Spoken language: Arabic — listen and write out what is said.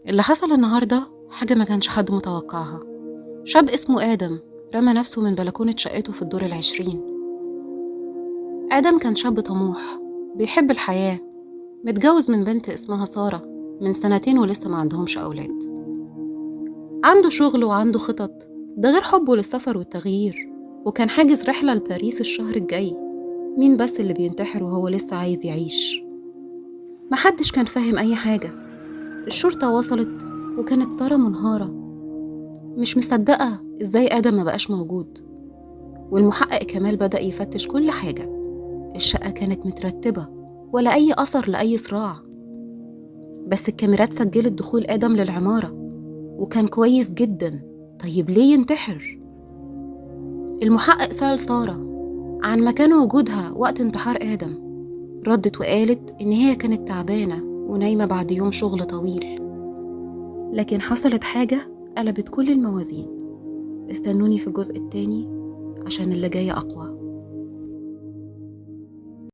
اللي حصل النهاردة حاجة ما كانش حد متوقعها. شاب اسمه آدم رمى نفسه من بلكونة شقته في الدور 20. آدم كان شاب طموح، بيحب الحياة، متجوز من بنت اسمها سارة من 2 سنين ولسه ما عندهمش أولاد. عنده شغل وعنده خطط، ده غير حبه للسفر والتغيير، وكان حاجز رحلة لباريس الشهر الجاي. مين بس اللي بينتحر وهو لسه عايز يعيش؟ محدش كان فاهم أي حاجة. الشرطة وصلت وكانت سارة منهارة، مش مصدقة إزاي آدم ما بقاش موجود. والمحقق كمال بدأ يفتش كل حاجة. الشقة كانت مترتبة، ولا أي أثر لأي صراع، بس الكاميرات سجلت دخول آدم للعمارة وكان كويس جدا. طيب ليه ينتحر؟ المحقق سأل سارة عن مكان وجودها وقت انتحار آدم. ردت وقالت إن هي كانت تعبانة ونايمة بعد يوم شغل طويل. لكن حصلت حاجة قلبت كل الموازين. استنوني في الجزء التاني عشان اللي جاي أقوى.